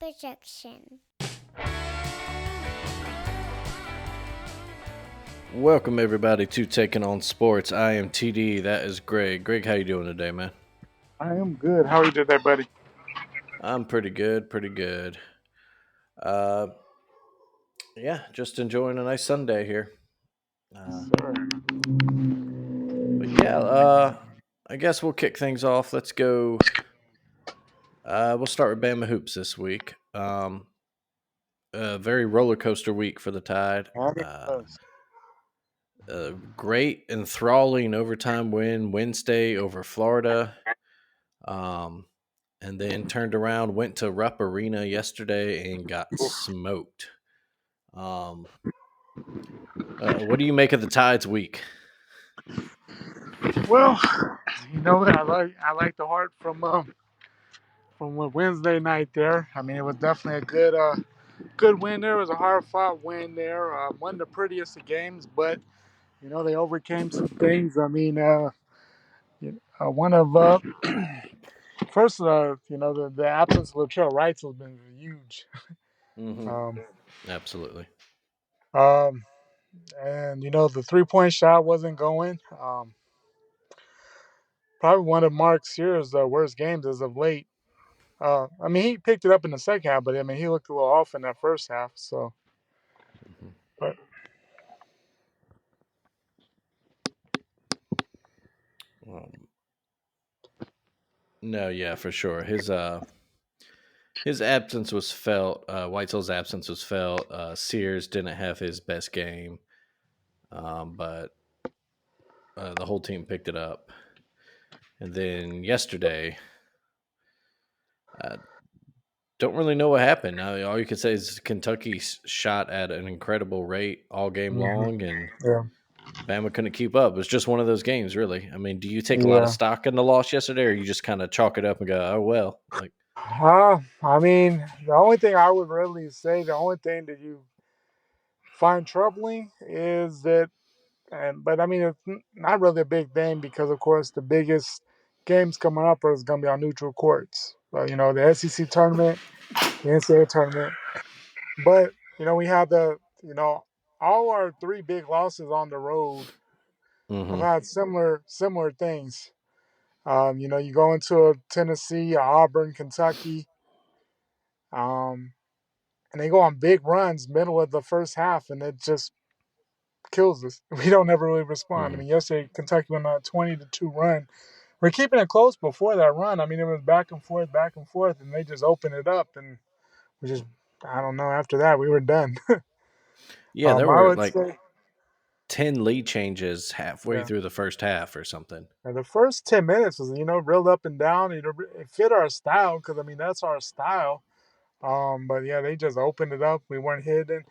projection. Welcome everybody to Taking on Sports. I am TD. That is Greg. Greg, how you doing today, man? I am good. How are you today, buddy? I'm pretty good, pretty good. Uh, yeah, just enjoying a nice Sunday here. Uh, Sir. but I guess we'll kick things off. Let's go. We'll start with Bama hoops this week. A very roller coaster week for the Tide. And it Uh, was. a great enthralling overtime win Wednesday over Florida. Um, and then turned around, went to Rupp Arena yesterday and got smoked. Um, what do you make of the Tides week? Well, I like the heart from Wednesday night there. I mean, it was definitely a good win there. It was a hard fought win there. Wasn't the prettiest of games, but they overcame some things. I mean, one of first, the absence of Latrell Wright has been huge. Mm-hmm. Um, Absolutely. um, and the 3-point shot wasn't going. Probably one of Mark Sears' worst games as of late. I mean, he picked it up in the second half, but I mean, he looked a little off in that first half. So, Mm-hmm. but Um, no, yeah, for sure. His absence was felt. Whitesell's absence was felt. Sears didn't have his best game, but the whole team picked it up. And then yesterday, uh, don't really know what happened. All you can say is Kentucky shot at an incredible rate all game mhm, long, and yeah, Bama couldn't keep up. It was just one of those games, really. I mean, do you take a lot of yeah. stock in the loss yesterday, or you just kind of chalk it up and go, "Oh well"? Like, I mean, the only thing I would really say, the only thing that you find troubling is that, but I mean, it's not really a big thing because, of course, the biggest games coming up is going to be on neutral courts. But the SEC tournament, the NCAA tournament. But we have all our three big losses on the road have mm-hmm, had similar things. You go into a Tennessee, a Auburn, Kentucky, um, and they go on big runs middle of the first half, and it just kills us. We don't ever really respond. I mm-hmm. mean, yesterday Kentucky went on a 20-2 run. We're keeping it close before that run. I mean, it was back and forth, and they just opened it up, and we just, I don't know. After that, we were done. Yeah, there I were would like say, 10 lead changes halfway yeah. through the first half or something. And the first 10 minutes was, real up and down. It fit our style because I mean that's our style. But yeah, they just opened it up. We weren't hitting.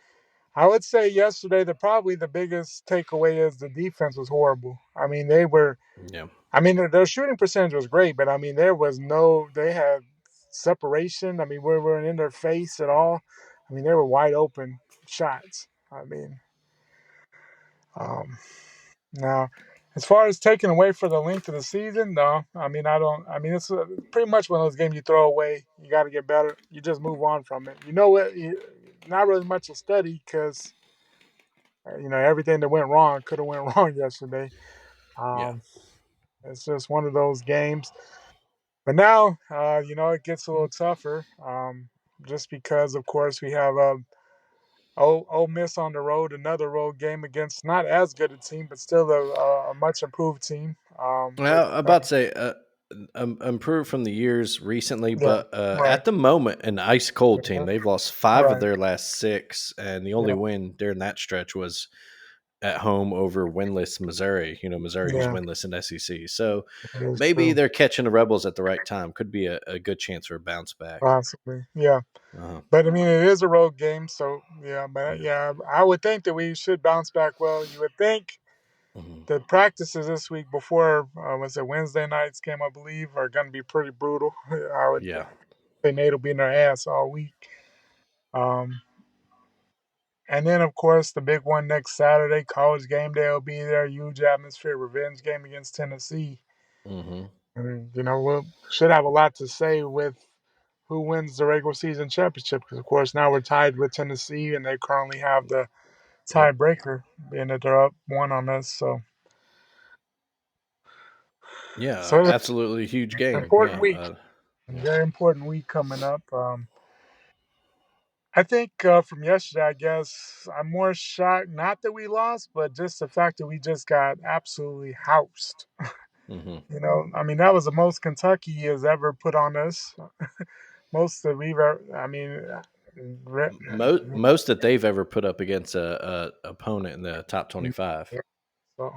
I would say yesterday probably the biggest takeaway is the defense was horrible. I mean they were. Yeah, I mean their shooting percentage was great, but I mean there was no. They had separation. I mean we weren't in their face at all. I mean they were wide open shots. I mean, um, now, as far as taking away for the length of the season, no. I mean, I don't. I mean, it's pretty much one of those games you throw away. You got to get better. You just move on from it. You know what? Not really much to study because everything that went wrong could have went wrong yesterday. yeah. Um, it's just one of those games. But now, it gets a little tougher. Just because, of course, we have Ole Miss on the road, another road game against not as good a team, but still a much improved team. With Well, I'm about to say improved from the years recently, Yeah, but right, at the moment, an ice cold team. yeah, They've lost five of right, their last six, and the only yeah, win during that stretch was at home over winless Missouri. Missouri who's yeah. winless in SEC. So It is maybe true, they're catching the Rebels at the right time. Could be a good chance for a bounce back. possibly, yeah. Uh, But I mean, it is a road game, so yeah. But yeah. yeah, I would think that we should bounce back well. You would think Mhm. the practices this week before was it Wednesday nights game, I believe, are going to be pretty brutal. I would Yeah. say Nate will be in their ass all week. Um, And then, of course, the big one next Saturday, college game day will be there. Huge atmosphere, revenge game against Tennessee. Hmm. And, we should have a lot to say with who wins the regular season championship. Because of course now we're tied with Tennessee, and they currently have the Yep. tiebreaker, being that they're up one on us. Yeah, So it's absolutely huge an game. important Yeah. week, very important week coming up. I think from yesterday, I guess I'm more shocked not that we lost, but just the fact that we just got absolutely housed. Hmm. I mean, that was the most Kentucky has ever put on us. Most that we've ever, I mean, re- Most that they've ever put up against a opponent in the top 25. so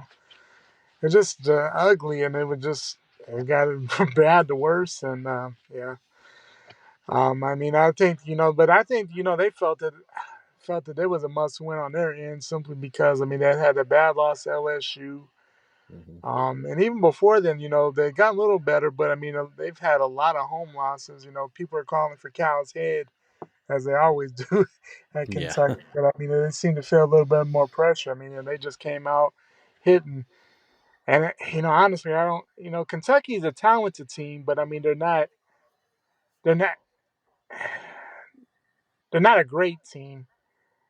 it's just ugly, and it got bad to worse, and yeah. I mean, I think but I think they felt that it was a must win on their end simply because I mean they had a bad loss to LSU. Hmm. And even before then, they got a little better, but I mean, they've had a lot of home losses. People are calling for Cal's head, as they always do at Yeah. Kentucky. But I mean, they seem to feel a little bit more pressure. I mean, they just came out hitting. And, honestly, I don't, Kentucky is a talented team, but I mean, they're not, they're not a great team.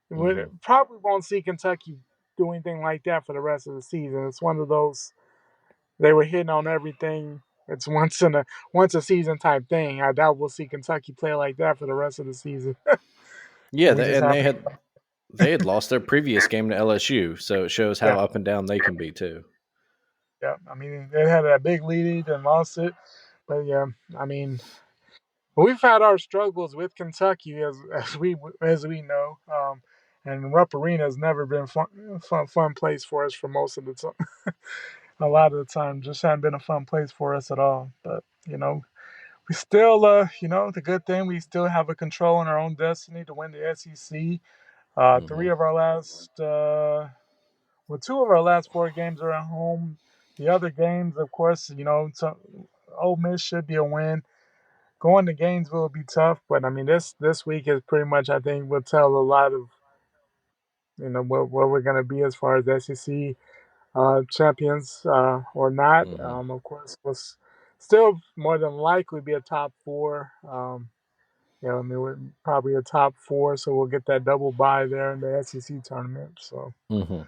We Hmm. probably won't see Kentucky do anything like that for the rest of the season. It's one of those. They were hitting on everything. It's once a season type thing. I doubt we'll see Kentucky play like that for the rest of the season. Yeah, And we just and have they had lost their previous game to LSU, so it shows yeah, how up and down they can be too. yeah. I mean, they had that big lead and lost it, but yeah, I mean, we've had our struggles with Kentucky as we know. And Rupp Arena has never been fun place for us for most of the time. A lot of the time, just hadn't been a fun place for us at all. But we still, the good thing we still have a control in our own destiny to win the SEC. Hmm. Three of our last, two of our last four games are at home. The other games, of course, Ole Miss should be a win. Going to Gainesville will be tough, but I mean, this week is pretty much, I think, will tell a lot of where we're going to be as far as SEC champions or not. Hmm. Of course, still more than likely be a top four. I mean, we're probably a top four, so we'll get that double bye there in the SEC tournament. So, Hmm.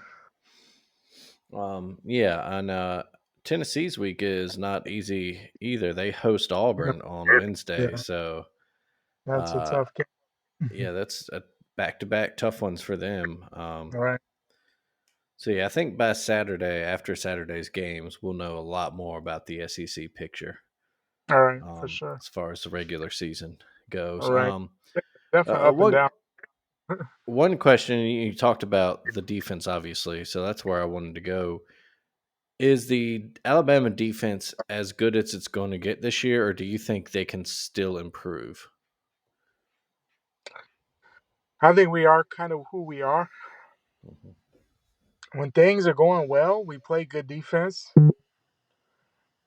Yeah, and Tennessee's week is not easy either. They host yeah, Auburn on Wednesday, yeah, so that's a uh, tough game. yeah, that's a back-to-back tough ones for them. All right, So yeah, I think by Saturday, after Saturday's games, we'll know a lot more about the SEC picture all right, for sure. as far as the regular season goes. All right, definitely up and One down. one question, you talked about the defense, obviously, so that's where I wanted to go. Is the Alabama defense as good as it's going to get this year, or do you think they can still improve? I think we are kind of who we are. Mhm. When things are going well, we play good defense.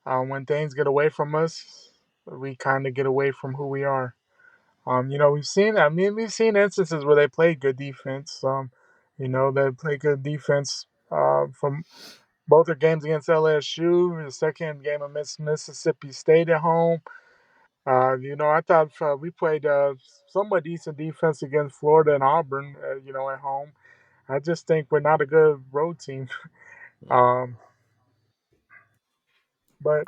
When things get away from us, we kind of get away from who we are. We've seen instances where they played good defense. They play good defense from both their games against LSU, the second game against Mississippi State at home. I thought we played somewhat decent defense against Florida and Auburn, at home. I just think we're not a good road team. Um, but,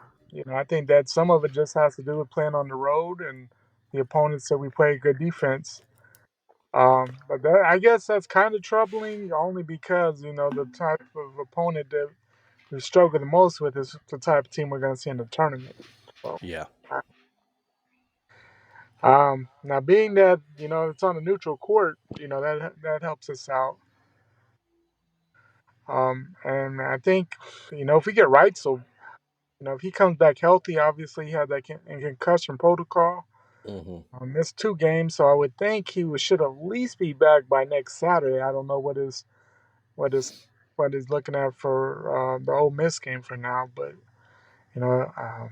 I think that some of it just has to do with playing on the road and the opponents that we play good defense. But I guess that's kind of troubling only because, the type of opponent that we struggle the most with is the type of team we're going to see in the tournament. So, Yeah, now being that, it's on a neutral court, that helps us out. And I think, if we get right, so, if he comes back healthy, obviously he had that concussion protocol. hmm, Missed two games, so I would think should at least be back by next Saturday. I don't know what is what is looking at for the Ole Miss game for now. But you know, I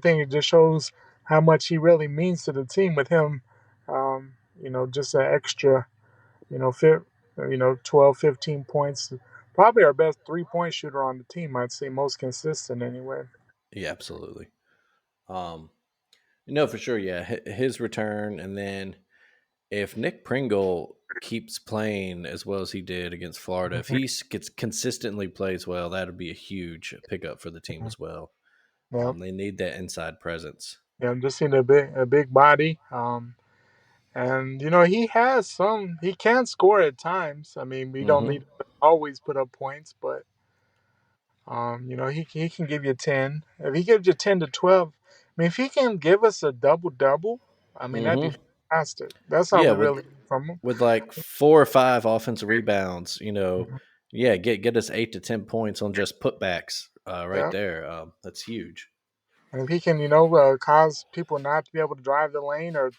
think it just shows how much he really means to the team with him. Just an extra, 12, 15 points. Probably our best 3-point shooter on the team. I'd say most consistent anyway. yeah, absolutely. Um, No, for sure. Yeah, his return, and then if Nick Pringle keeps playing as well as he did against Florida, if he gets consistently plays well, that'd be a huge pickup for the team as well. Yeah, They need that inside presence. yeah, just seen a big body. And he has some. He can score at times. I mean, we don't Hmm. need to always put up points, but he can give you 10. If he gives you 10 to 12, I mean, if he can give us a double double, I mean that'd be Hmm. fantastic. That's all Yeah, we really need from him. with like 4 or 5 offensive rebounds, Mhm. yeah, get us 8 to 10 points on just putbacks, right Yeah, there. That's huge. and if he can, cause people not to be able to drive the lane, or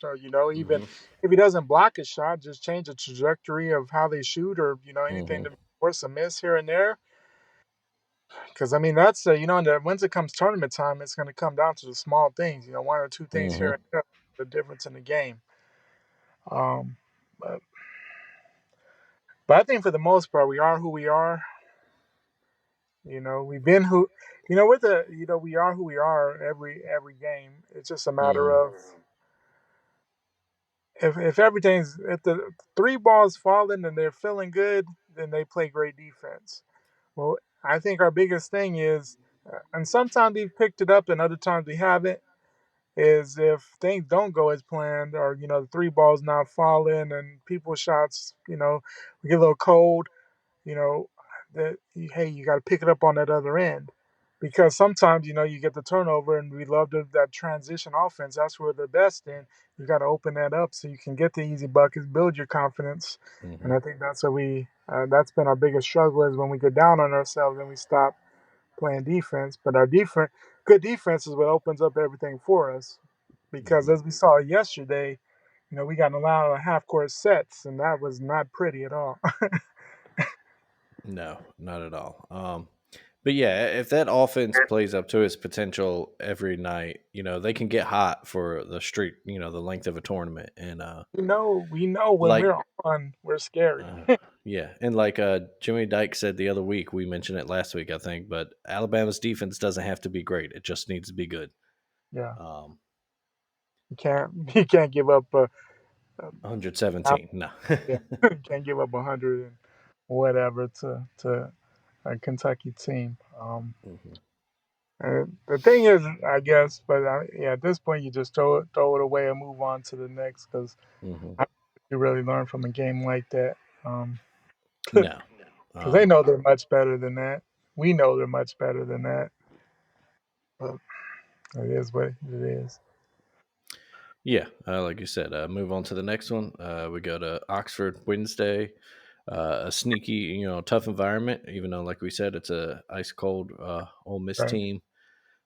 even Hmm. if he doesn't block a shot, just change the trajectory of how they shoot, or anything Hmm. to force a miss here and there. Because I mean, that's once it comes tournament time, it's going to come down to the small things. One or two things here Hmm. and there, the difference in the game. Um, but, but I think for the most part, we are who we are. We've been who, with the, we are who we are every game. It's just a matter Hmm. of if the three balls falling and they're feeling good, then they play great defense. Well, I think our biggest thing is, and sometimes we've picked it up and other times we haven't, is if things don't go as planned, or the three balls not falling and people shots, we get a little cold, you know that hey, you got to pick it up on that other end, because sometimes you get the turnover, and we love that transition offense. That's where the best in. You got to open that up so you can get the easy buckets, build your confidence. And Hmm. I think that's been our biggest struggle, is when we get down on ourselves and we stop playing defense. But our good defense is what opens up everything for us, because Hmm. as we saw yesterday, we got a lot of half court sets, and that was not pretty at all. No, not at all. But yeah, if that offense plays up to its potential every night, they can get hot for the streak, the length of a tournament. And We know when like, we're on, we're scary. uh, yeah, and like Jimmy Dyke said the other week, we mentioned it last week, I think, but Alabama's defense doesn't have to be great; it just needs to be good. Yeah, Um, you can't give up. Uh, 117, no. yeah, you can't give up 100 and whatever to a Kentucky team. Hmm. And the thing is, I guess, but yeah, at this point, you just throw it away and move on to the next, because Hmm. I don't think you really learn from a game like that. Um, No. because they Um, know they're much better than that. We know they're much better than that. But it is what it is. yeah, like you said, move on to the next one. We go to Oxford Wednesday. A sneaky, tough environment. Even though, like we said, it's a ice cold Ole Miss Right. team,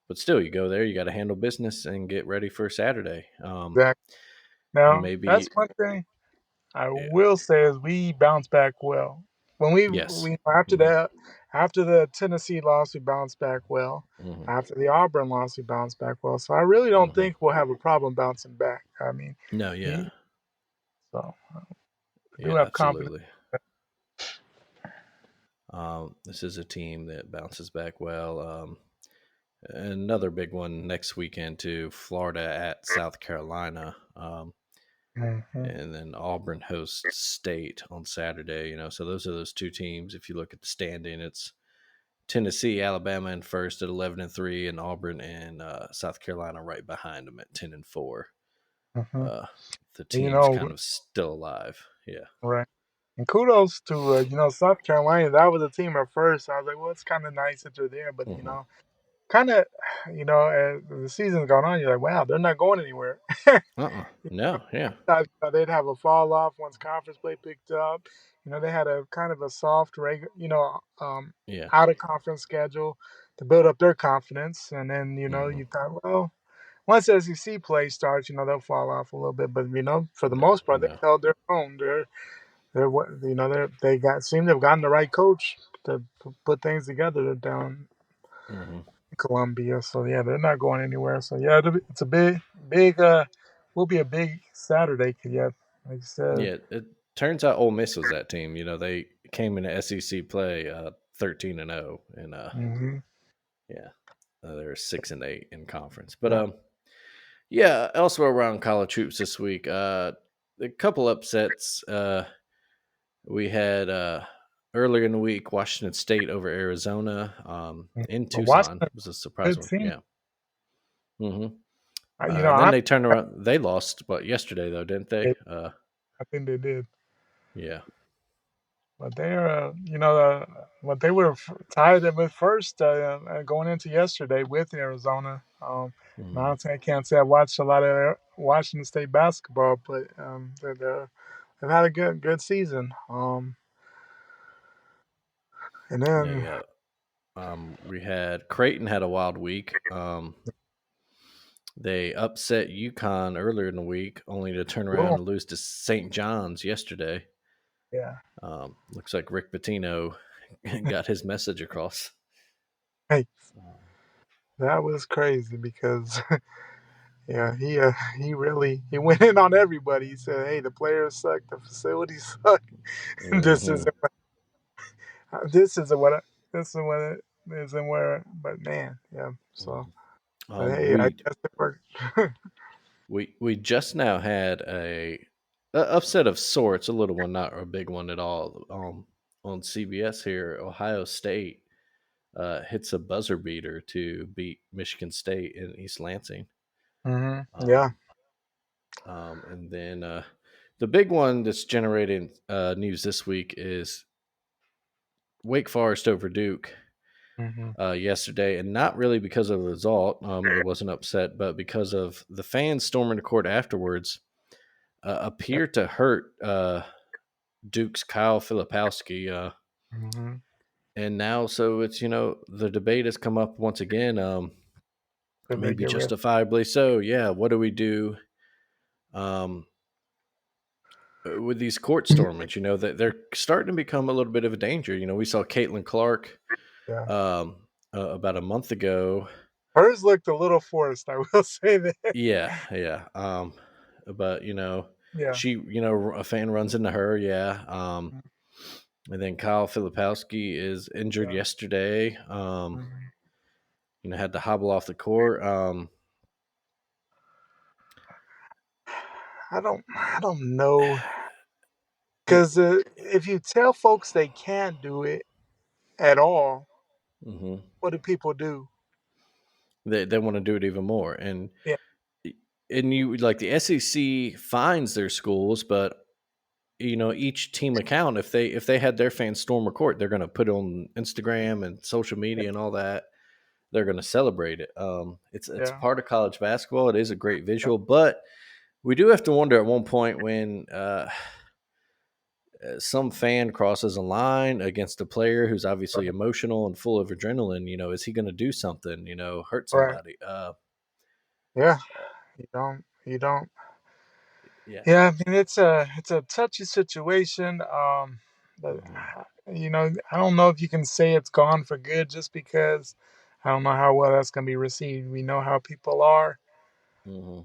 but still, you go there, you got to handle business and get ready for Saturday. Exactly. Now, that's Maybe, one thing I yeah, will say is we bounce back well. When yes, we after hmm, that, after the Tennessee loss, we bounced back well. hmm, After the Auburn loss, we bounced back well. So I really don't hmm. think we'll have a problem bouncing back. I mean, No, yeah, we so I do yeah, have confidence. absolutely. This is a team that bounces back well. Another big one next weekend too. Florida at South Carolina. Hmm. And then Auburn hosts State on Saturday. So those are those two teams. If you look at the standing, it's Tennessee, Alabama in first at 11-3, and Auburn and South Carolina right behind them at 10-4. Hmm. Uh, the You team's know, kind of still alive. Yeah. right. And kudos to South Carolina. That was a team at first. I was like, well, it's kind of nice that they're there, but Hmm. kind of, as the season's gone on, you're like, wow, they're not going anywhere. No. Yeah. Thought they'd have a fall off once conference play picked up. They had a kind of a soft, Yeah. out of conference schedule to build up their confidence, and then Hmm. you thought, well, once SEC play starts, they'll fall off a little bit, but for the No. most part, they No. held their own. They're what they seem to have gotten the right coach to put things together down Hmm. in Columbia. So yeah, they're not going anywhere. So yeah, it's a big will be a big Saturday. 'Cause, yeah, like you said. Yeah. It turns out Ole Miss was that team. They came into SEC play 13-0, and Hmm. yeah, they're 6-8 in conference. But Yeah. Yeah, elsewhere around college hoops this week, a couple upsets. We had earlier in the week Washington State over Arizona in But Tucson. Washington, It was a surprise good one. team. Yeah. hmm You know, And then I they turned around. They lost, but yesterday though, didn't they? I think they did. Yeah. But they're, but they were tied with first going into yesterday with Arizona. hmm Now I can't say I watched a lot of Washington State basketball, but they've had a good season. And Yeah, then yeah. We had Creighton had a wild week. They upset UConn earlier in the week, only to turn around boom, and lose to St. John's yesterday. yeah, Looks like Rick Pitino got his message across. hey, Um, that was crazy because yeah, he really he went in on everybody. He said, "Hey, the players suck, the facilities suck. this mhm, isn't this isn't what I, this is what it isn't where." But man, yeah. So, mhm. but hey, I We guess it worked. we just now had a upset of sorts, a little one, not a big one at all. On CBS here, Ohio State hits a buzzer beater to beat Michigan State in East Lansing. Yeah. Um, and then the big one that's generating news this week is Wake Forest over Duke Hmm. yesterday, and not really because of the result. It wasn't upset, but because of the fans storming the court afterwards appear to hurt Duke's Kyle Filipowski. Hmm. And now, so it's, the debate has come up once again, Did they maybe get rid? justifiably so. Yeah, what do we do um, with these court stormings? That they're starting to become a little bit of a danger. We saw Caitlin Clark Yeah. about a month ago. Hers looked a little forced. I will say that. Yeah, yeah. But Yeah. she, a fan runs into her. Yeah. And then Kyle Filipowski is injured Yeah. yesterday. Mhm. Had to hobble off the court. I don't know It, because if you tell folks they can't do it at all, mhm. what do people do? They want to do it even more, Yeah. and you like the SEC fines their schools, but each team account, if they had their fans storm a court, they're going to put it on Instagram and social Yeah. media and all that. They're going to celebrate it. It's Yeah. part of college basketball. It is a great visual, but we do have to wonder at one point when some fan crosses a line against a player who's obviously Right. emotional and full of adrenaline. Is he going to do something? Hurt Right. somebody? Yeah. You don't. Yeah. Yeah, I mean it's a touchy situation. But hmm I don't know if you can say it's gone for good just because I don't know how well that's going to be received. We know how people are, hmm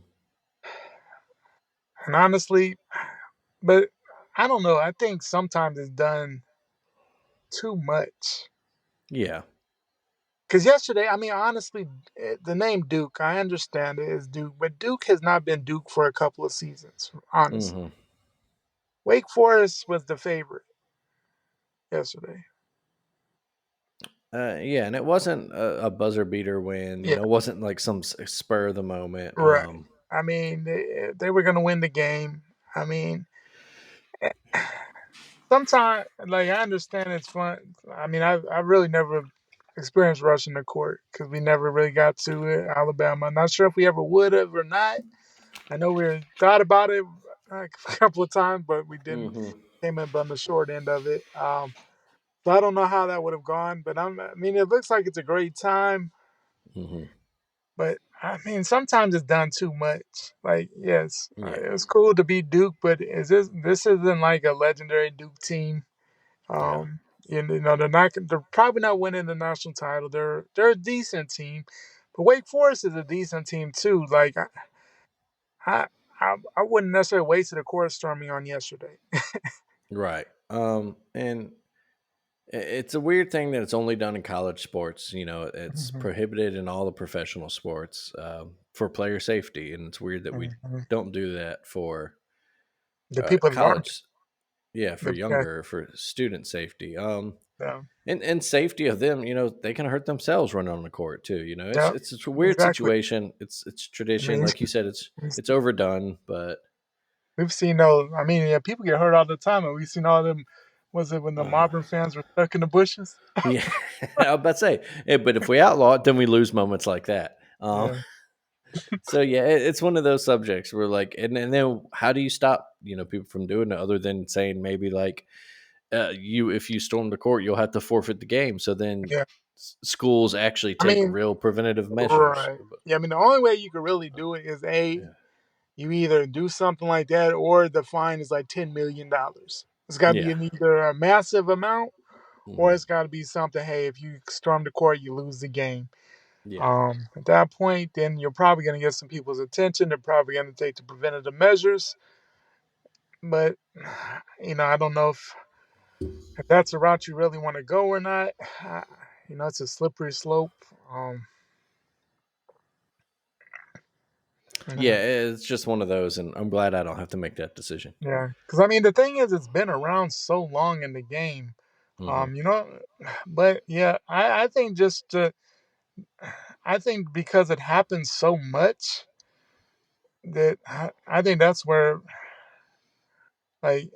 and honestly, but I don't know. I think sometimes it's done too much. Yeah. Because yesterday, I mean, honestly, the name Duke, I understand it is Duke, but Duke has not been Duke for a couple of seasons. Honestly, hmm Wake Forest was the favorite yesterday. Yeah, and it wasn't a buzzer beater win. Yeah. It wasn't like some spur of the moment. Right. I mean, they were going to win the game. I mean, eh, sometimes, like, I understand it's fun. I mean, I've really never experienced rushing the court because we never really got to it, Alabama. I'm not sure if we ever would have or not. I know we thought about it a couple of times, but we didn't hmm came in on the short end of it. So I don't know how that would have gone, but I mean, it looks like it's a great time. hmm But I mean, sometimes it's done too much. Like, yes, Yeah. it was cool to beat Duke, but this isn't like a legendary Duke team. Yeah. They're probably not winning the national title. They're a decent team, but Wake Forest is a decent team too. Like I I wouldn't necessarily waste the court storming on yesterday. Right. And It's a weird thing that it's only done in college sports. You know, it's Hmm. prohibited in all the professional sports for player safety, and it's weird that we Hmm. don't do that for The people that aren't. college. Yeah, for The, younger, for student safety. yeah, And safety of them, you know, they can hurt themselves running on the court too. You know, yeah, it's a weird exactly. situation. It's I tradition, mean, like you said. It's overdone, but we've seen those. I mean, yeah, people get hurt all the time, and we've seen all them. Was it when the uh, Marvin fans were stuck in the bushes? yeah, I was about to say. But if we outlaw it, then we lose moments like that. Yeah, So yeah, it's one of those subjects where like, and then how do you stop people from doing it other than saying maybe like you if you storm the court you'll have to forfeit the game. So then yeah. schools actually I take mean, real preventative measures. right. Yeah, I mean, the only way you could really do it is Yeah, you either do something like that, or the fine is like $10 million. It's got to be yeah, in either a massive amount, or hmm it's got to be something. Hey, if you storm the court, you lose the game. yeah, At that point, then you're probably going to get some people's attention. They're probably going to take the preventative measures. But I don't know if that's the route you really want to go or not. It's a slippery slope. Um, you yeah. know, It's just one of those, and I'm glad I don't have to make that decision. yeah. Because I mean, the thing is, it's been around so long in the game. Hmm Um, you know, but yeah, I think I think because it happens so much that I think that's where, like,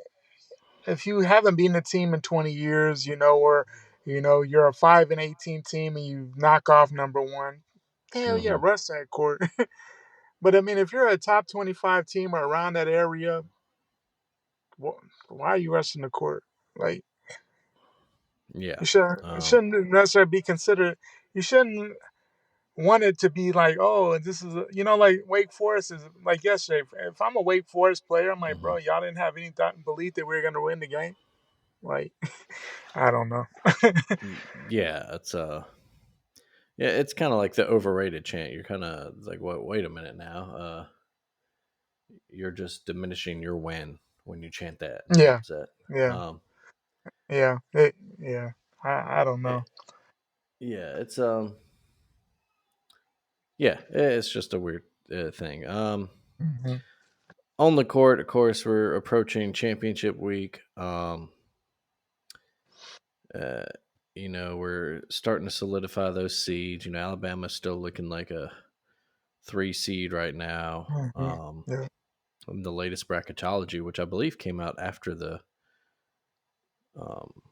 if you haven't been a team in 20 years, or you're a 5-18 team and you knock off number one, hell yeah, hmm rush that court. But I mean, if you're a top 25 team or around that area, why are you rushing the court? Like, Yeah. it Um, shouldn't necessarily be considered. You shouldn't want it to be like, oh, this is like Wake Forest is like yesterday. If I'm a Wake Forest player, I'm like, bro, mhm. y'all didn't have any thought and belief that we were gonna win the game. Like, I don't know. Yeah, yeah, it's kind of like the overrated chant. You're kind of like, what? Wait a minute now. You're just diminishing your win when you chant that and get Yeah, upset. yeah, Um, yeah. I don't eh, know. yeah, yeah, it's just a weird thing. Hmm. On the court, of course, we're approaching championship week. Uh, we're starting to solidify those seeds. Alabama's still looking like a 3 seed right now. Hmm. Yeah, In the latest bracketology, which I believe came out after the um,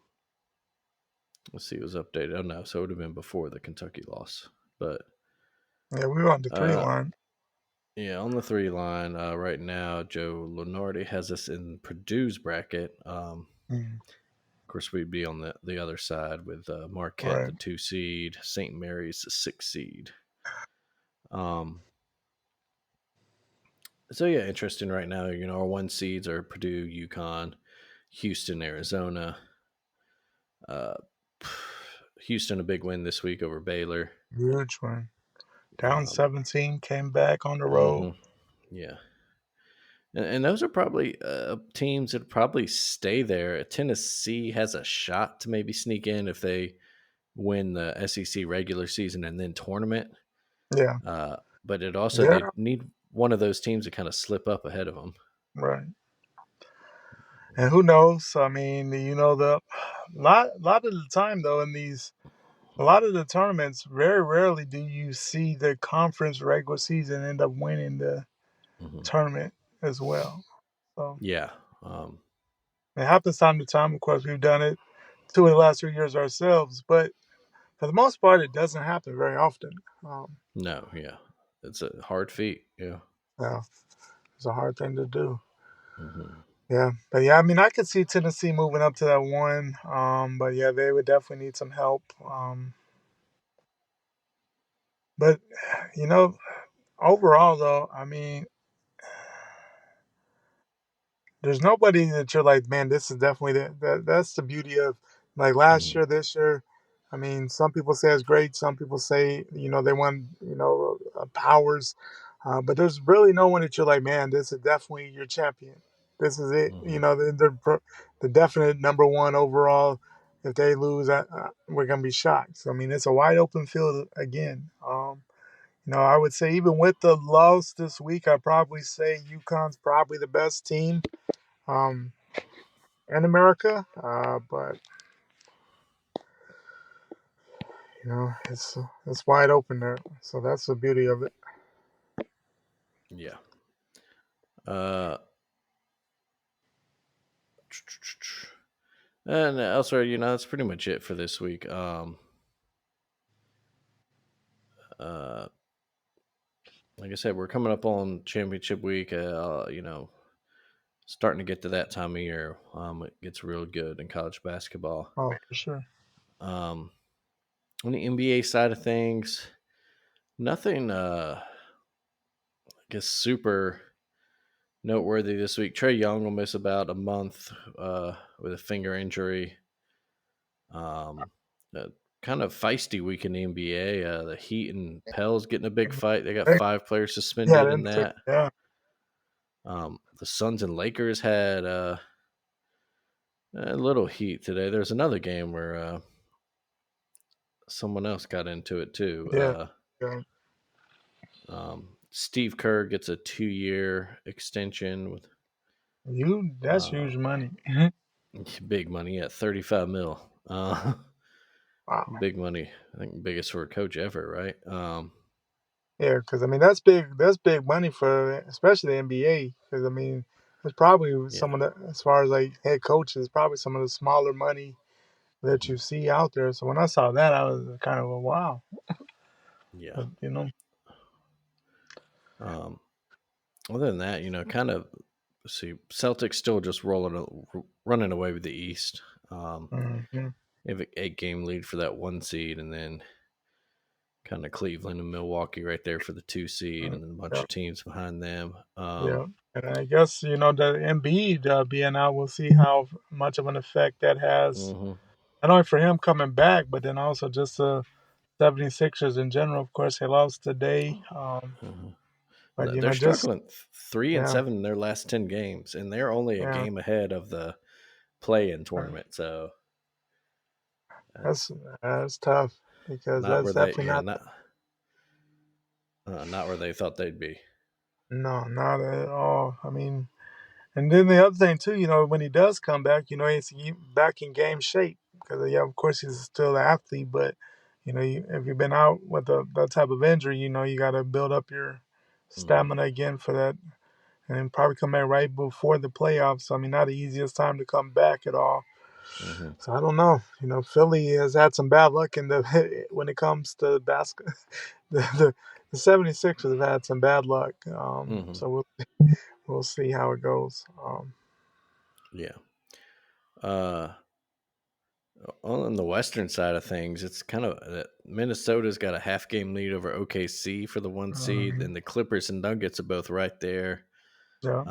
let's see, it was updated. Oh no, so it would have been before the Kentucky loss. But yeah. We were on the three uh, line. yeah, on the 3 line right now, Joe Lenardi has us in Purdue's bracket. Mm, Of course, we'd be on the other side with Marquette, right. the 2 seed, St. Mary's, the 6 seed. Um, so yeah, interesting right now. Our 1 seeds are Purdue, UConn, Houston, Arizona. Uh, Houston a big win this week over Baylor. Huge one. Down Um, 17, came back on the road. hmm Yeah, and those are probably teams that probably stay there. Tennessee has a shot to maybe sneak in if they win the SEC regular season and then tournament. Yeah, Uh, but it also they yeah, need one of those teams to kind of slip up ahead of them. right. And who knows? I mean, the lot of the time though in these a lot of the tournaments, very rarely do you see the conference regular season end up winning the Hmm tournament as well. So Yeah, um, it happens time to time. Of course, we've done it 2 of the last 3 years ourselves, but for the most part, it doesn't happen very often. Um, no, yeah, it's a hard feat. Yeah. yeah, it's a hard thing to do. hmm Yeah, but yeah, I mean, I could see Tennessee moving up to that one. But yeah, they would definitely need some help. But you know, overall though, I mean, there's nobody that you're like, man, this is definitely that's the beauty of like last hmm year, this year. I mean, some people say it's great. Some people say, they won, powers. But there's really no one that you're like, man, this is definitely your champion. This is it. hmm The definite number one overall. If they lose, we're gonna be shocked. So I mean, it's a wide open field again. I would say even with the loss this week, I'd probably say UConn's probably the best team um, in America. But it's wide open there. So that's the beauty of it. Yeah. Uh, and elsewhere, that's pretty much it for this week. Uh, like I said, we're coming up on championship week. Starting to get to that time of year. It gets real good in college basketball. Oh, for sure. Um, on the NBA side of things, nothing. I guess super noteworthy this week. Trey Young will miss about a month with a finger injury. Um, uh, Kind of feisty week in the NBA. The Heat and Pels getting a big fight. They got 5 players Yeah, suspended in them two. that. Yeah. The Suns and Lakers had a little heat today. There's another game where someone else got into it too. Yeah. Yeah. Steve Kerr gets a 2-year extension with That's uh, huge money. big money at 35 mil. Wow. Big money. I think biggest for a coach ever, right? Yeah, because I mean that's big. That's big money for especially the NBA. Because I mean, it's probably Yeah, some of the as far as like head coaches, probably some of the smaller money that you see out there. So when I saw that, I was kind of a wow. yeah. But. Um, Other than that, kind of see Celtics still just running away with the East. Hmm. They have an 8-game lead for that 1 seed, and then kind of Cleveland and Milwaukee right there for the 2 seed, and then a bunch Yeah, of teams behind them. yeah. And I guess the Embiid being out, we'll see how much of an effect that has. Hmm. Not only for him coming back, but then also just the 76ers in general. Of course, they lost today. Hmm. But They're just struggling 3 and yeah, 7 in their last 10 games, and they're only a yeah. game ahead of the play-in uh, tournament. So That's that's that's tough because not that's where they, definitely not. not where they thought they'd be. No, not at all. I mean, and then the other thing too, when he does come back, he's back in game shape because yeah, of course he's still an athlete, but if you've been out with that type of injury, you got to build up your Hmm. stamina again for that, and then probably come back right before the playoffs. So, I mean, not the easiest time to come back at all. Hmm. So I don't know. Philly has had some bad luck in the when it comes to basket. The 76ers have had some bad luck. Hmm. So we'll see how it goes. Yeah. Uh, on the western side of things, it's kind of Minnesota's got a half-game lead over OKC for the 1 seed, Mhm. and the Clippers and Nuggets are both right there. Yeah,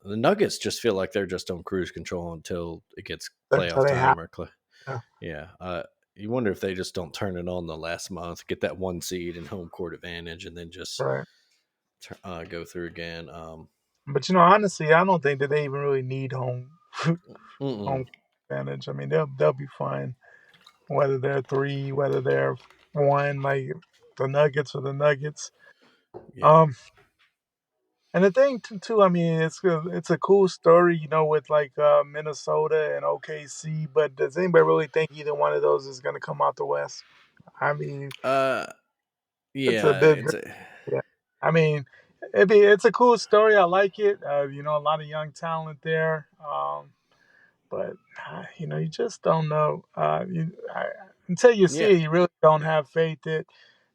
The Nuggets just feel like they're just on cruise control until it gets until playoff they have. time or Yeah, yeah. You wonder if they just don't turn it on the last month, get that 1 seed and home court advantage, and then just right. go through again. But honestly, I don't think that they even really need home Mm-mm. home advantage. I mean, they'll be fine whether they're three, whether they're one. Like the Nuggets or the Nuggets. Yeah. Um, And the thing too, I mean, it's a cool story, with like Minnesota and OKC. But does anybody really think either one of those is going to come out the West? I mean, Uh, it's a yeah. bit, yeah. I mean, it's a cool story. I like it. A lot of young talent there. But you just don't know. Until you see Yeah. it, you really don't have faith that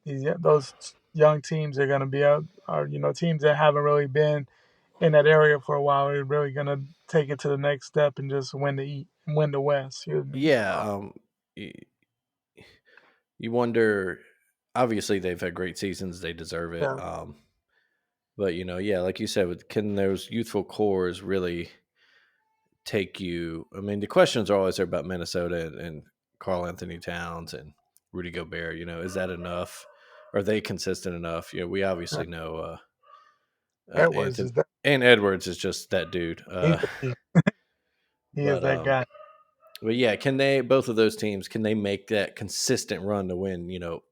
those young teams are going to be out. Or teams that haven't really been in that area for a while are really gonna take it to the next step and just win the West. Excuse me. Yeah. Y- you wonder. Obviously, they've had great seasons; they deserve it. Yeah, But yeah, like you said, can those youthful cores really take you? I mean, the questions are always there about Minnesota and Carl Anthony Towns and Rudy Gobert. Is that enough? Are they consistent enough? We yeah. obviously know Edwards Anthony is that and Edwards is just that dude. he's the, he is But that guy. But yeah, can they both of those teams can they make that consistent run to win,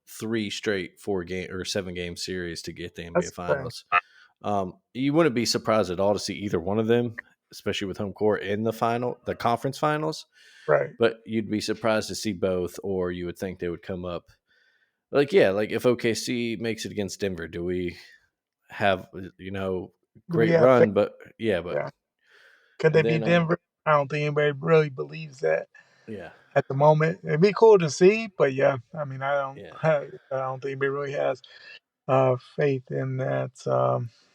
three straight 4 game or 7 game series to get the NBA That's the thing. finals? You wouldn't be surprised at all to see either one of them, especially with home court in the conference finals. Right. But you'd be surprised to see both, or you would think they would come up. Like, yeah, like if OKC makes it against Denver, do we have Do we great have faith? run? But yeah, but Yeah. Could they and beat then Denver? I don't think anybody really believes that yeah, at the moment. It'd be cool to see, but yeah, I mean, I don't, yeah, I don't think anybody really has faith in that.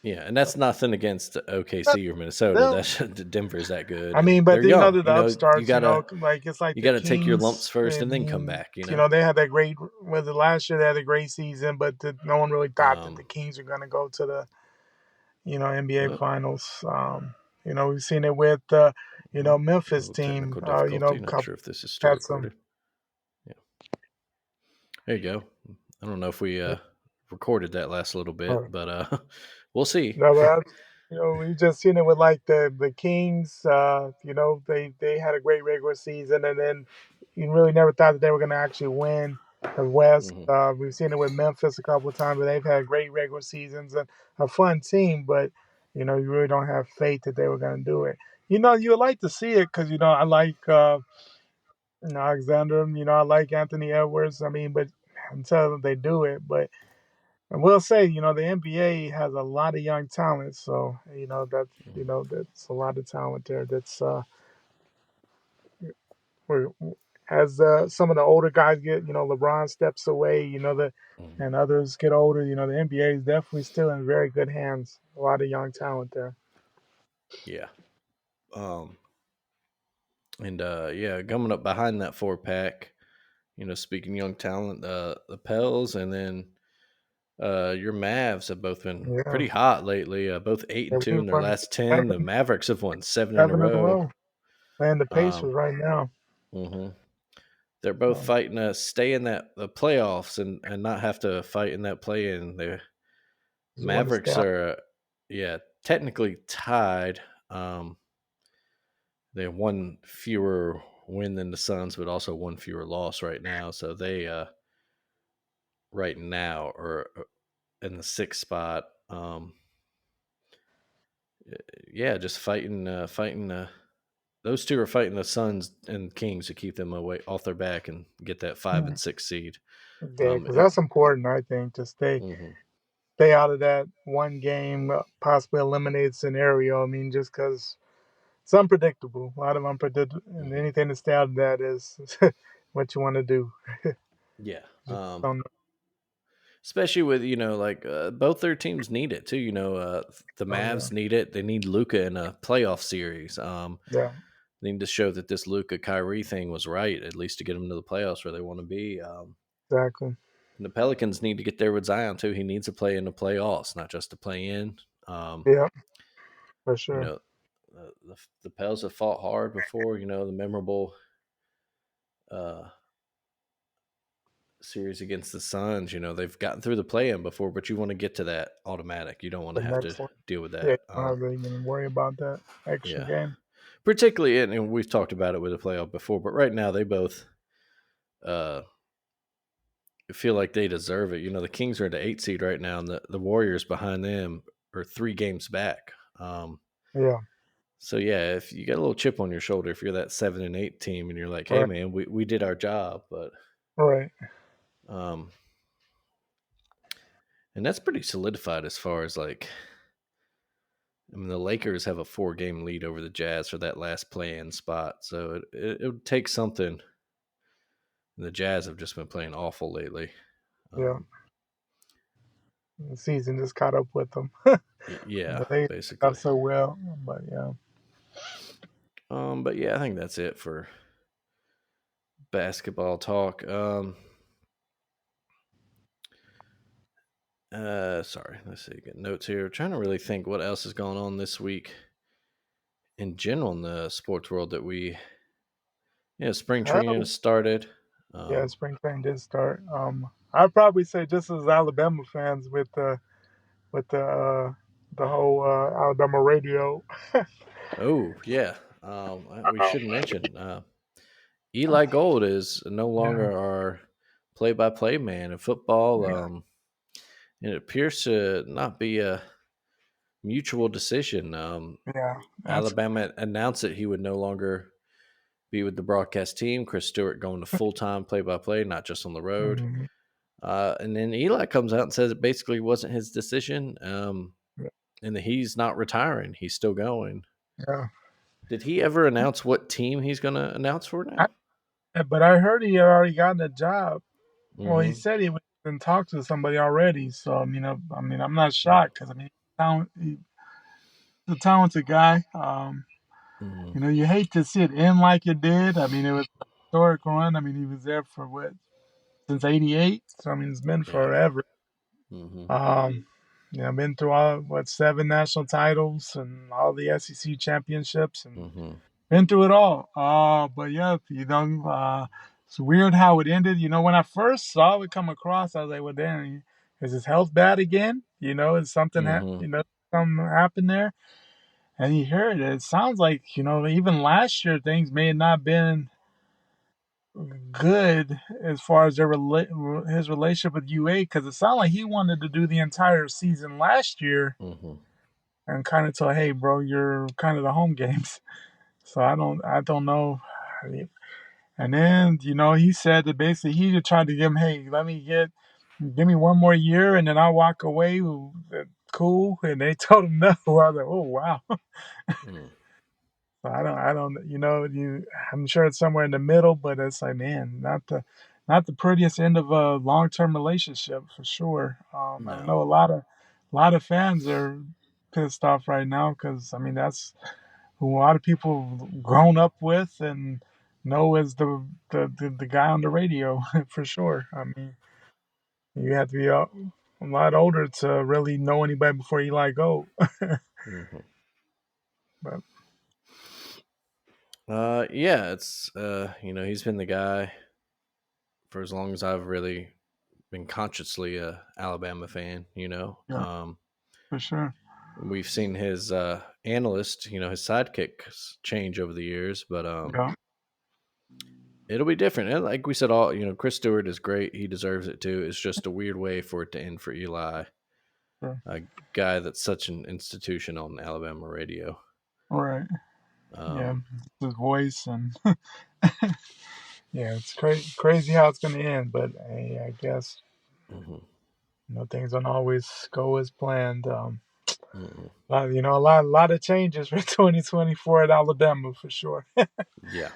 yeah, and that's nothing against But OKC or Minnesota. they'll, That's Denver's that good, I and mean, they're but young. the You upstarts, gotta like it's like you the gotta take your lumps Kings. first I and then come mean, back. they had that great. Was it last year they had a great season, but no one really thought that Um, the Kings are going to go to the NBA well, Finals. We've seen it with well, a Memphis little team. technical difficulty. Not sure if this is still Had some. recorded. Yeah, there you go. I don't know if we Yeah. recorded that last little bit, uh, but we'll see. No, but we just seen it with like the Kings. They had a great regular season, and then you really never thought that they were going to actually win the West. Hmm. We've seen it with Memphis a couple of times, but they've had great regular seasons and a fun team. But you really don't have faith that they were going to do it. You would like to see it because I like Alexander. I like Anthony Edwards. I mean, but until they do it, but. I will say, the NBA has a lot of young talent, so that's a lot of talent there. That's where as some of the older guys get, LeBron steps away, Hmm. and others get older. The NBA is definitely still in very good hands. A lot of young talent there. Yeah. Um, and yeah, coming up behind that 4 pack. Speaking young talent, the Pels and then your Mavs have both been Yeah, pretty hot lately. Both eight and they're two waiting in their for last 10. The seven, Mavericks have won 7 in a 7 in a row. row. Playing the Um, Pacers right now. mhm. They're both So, fighting to stay in the playoffs and not have to fight in that play in. The just want to stay Mavericks out. are, yeah, technically tied. Um, they have one fewer win than the Suns, but also one fewer loss right now. So they right now are in the sixth spot. Yeah, just fighting. Those two are fighting the Suns and Kings to keep them away off their back and get that 5 and 6 seed. Yeah, because that's important. I think to Mhm, stay out of that one game, possibly eliminated scenario. I mean, just because it's unpredictable, a lot of unpredictable, and mhm. anything to stay out of that is what you want to do. Yeah, Just don't especially with like both their teams need it too. The know. Yeah, Mavs need it. They need Luca in a playoff series. yeah, They need to show that this Luca Kyrie thing was right, at least to get them to the playoffs where they want to be. exactly. And the Pelicans need to get there with Zion too. He needs to play in the playoffs, not just to play in. Um, Yeah, for you sure. know, the Pels have fought hard before. The memorable uh, series against the Suns. They've gotten through the play-in before, but you want to get to that automatic. You don't want The to have to next one. deal with Yeah, that. you don't have to even worry about that extra Yeah, game. particularly, and we've talked about it with the playoff before, but right now they both uh, feel like they deserve it. The Kings are the 8 seed right now, and the Warriors behind them are 3 games back. Yeah, So yeah, if you got a little chip on your shoulder, if you're that 7 and 8 team, and you're like, hey right, man, we did our job, but right. um, and that's pretty solidified as far as like, I mean, the Lakers have a 4 game lead over the Jazz for that last play-in spot, so it would take something. The Jazz have just been playing awful lately. Yeah, Um, the season just caught up with them. yeah, But they got basically. so well. But yeah, But yeah, I think that's it for basketball talk. Sorry, let's see. Get notes here. Trying to really think what else is going on this week in general in the sports world that spring training oh, has started. yeah, Um, spring training did start. I'd probably say just as Alabama fans with the whole Alabama radio. oh yeah, we should mention. Eli Gold is no Yeah, longer our play-by-play man in football. yeah, And it appears to not be a mutual decision. yeah. That's Alabama announced that he would no longer be with the broadcast team. Chris Stewart going to full time play by play, not just on the road. mhm, And then Eli comes out and says it basically wasn't his decision, yeah. and that he's not retiring. He's still going. Yeah. Did he ever announce what team he's going to announce for I, now? but I heard he had already gotten a job. Well, he Mm-hmm. said he was in talks with somebody already. So I mean, I'm not shocked because I mean, he's a talented guy. Mm-hmm. You know, you hate to see it end like it did. I mean, it was a historic run. I mean, he was there for what since '88. So I mean, it's been Yeah. forever. Mm-hmm. Been through all what 7 national titles and all the SEC championships and Mm-hmm. been through it all. But yeah, it's weird how it ended. You know, when I first saw it come across, I was like, well, damn, is his health bad again? You know, is something, Mm-hmm. something happened there? And you hear it. It sounds like, even last year, things may have not been good as far as his relationship with UA because it sounded like he wanted to do the entire season last year Mm-hmm. and kind of told, hey, bro, you're kind of the home games. So I don't know. And then, he said that basically he just tried to give him, hey, give me 1 more year and then I'll walk away. Cool. And they told him no. I was like, oh, wow. Mm-hmm. So I don't, I'm sure it's somewhere in the middle, but it's like, man, not the prettiest end of a long-term relationship for sure. I No. know a lot of fans are pissed off right now because, I mean, that's who a lot of people grown up with and know as the guy on the radio for sure. I mean, you have to be a lot older to really know anybody before Eli Gold. Mm-hmm. But Yeah, it's he's been the guy for as long as I've really been consciously a Alabama fan. yeah, for sure. We've seen his analyst, his sidekicks change over the years, but Yeah, it'll be different. And like we said, all Chris Stewart is great; he deserves it too. It's just a weird way for it to end for Eli, sure. a guy that's such an institution on Alabama radio. All right. Yeah, Um, his voice and yeah, it's crazy how it's gonna end. But hey, I guess mhm, things don't always go as planned. mhm. A lot of changes for 2024 at Alabama for sure. Yeah.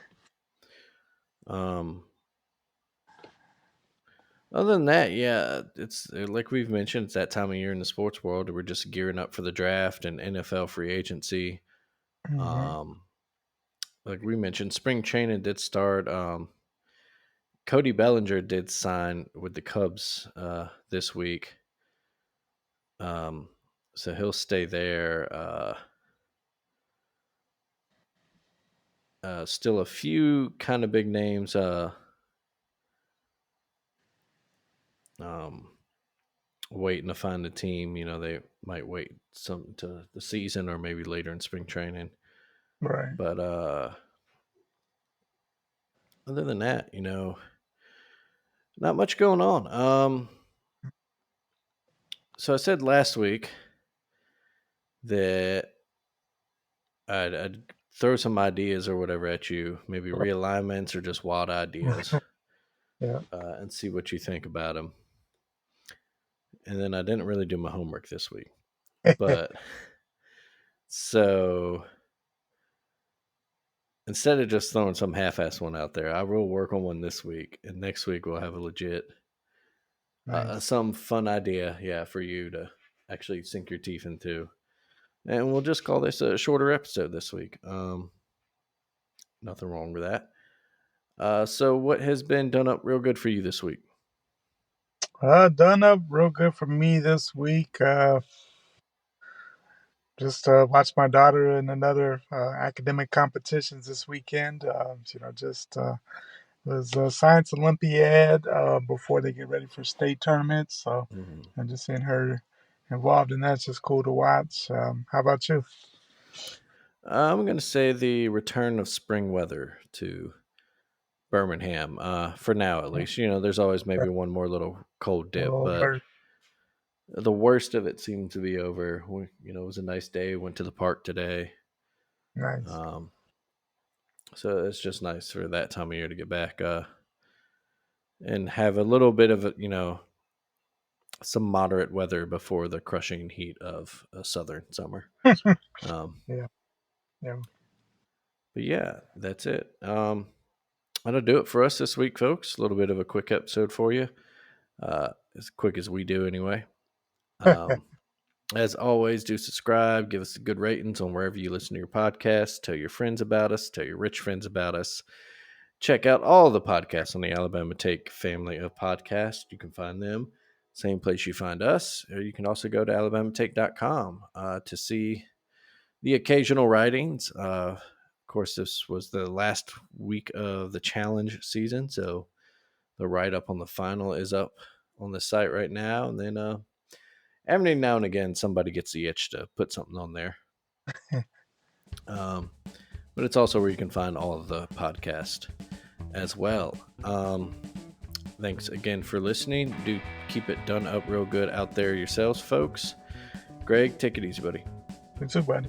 Um, Other than that, yeah, it's like we've mentioned, it's that time of year in the sports world. We're just gearing up for the draft and NFL free agency. Hmm. Um, like we mentioned, spring training did start. Cody Bellinger did sign with the Cubs this week, um, so he'll stay there. Still a few kind of big names. Um, Waiting to find a team. They might wait some to the season or maybe later in spring training. Right. But other than that, not much going on. So I said last week that I'd throw some ideas or whatever at you, maybe realignments or just wild ideas, Yeah. and see what you think about them. And then I didn't really do my homework this week, but so instead of just throwing some half-ass one out there, I will work on one this week, and next week we'll have a legit, Nice. some fun idea, yeah, for you to actually sink your teeth into. And we'll just call this a shorter episode this week. Nothing wrong with that. So what has been done up real good for you this week? Done up real good for me this week. Just watched my daughter in another academic competitions this weekend. Just was a science Olympiad before they get ready for state tournaments. So Mhm. I'm just seeing her involved in that's just cool to watch. How about you? I'm going to say the return of spring weather to Birmingham, for now at least. There's always maybe one more little cold dip, Oh, but the worst of it seemed to be over. It was a nice day. Went to the park today. nice. Um, so it's just nice for that time of year to get back and have a little bit of some moderate weather before the crushing heat of a southern summer. Um, Yeah, yeah. but yeah, that's it. That'll do it for us this week, folks. A little bit of a quick episode for you, as quick as we do anyway. Um, as always, do subscribe, give us good ratings on wherever you listen to your podcast. Tell your friends about us, tell your rich friends about us. Check out all the podcasts on the Alabama Take family of podcasts. You can find them same place you find us, or you can also go to alabamatake.com to see the occasional writings. Of course, this was the last week of the challenge season, so the write up on the final is up on the site right now. And then every now and again, somebody gets the itch to put something on there. Um, but it's also where you can find all of the podcast as well. Thanks again for listening. Do keep it done up real good out there yourselves, folks. Greg, take it easy, buddy. It's a buddy.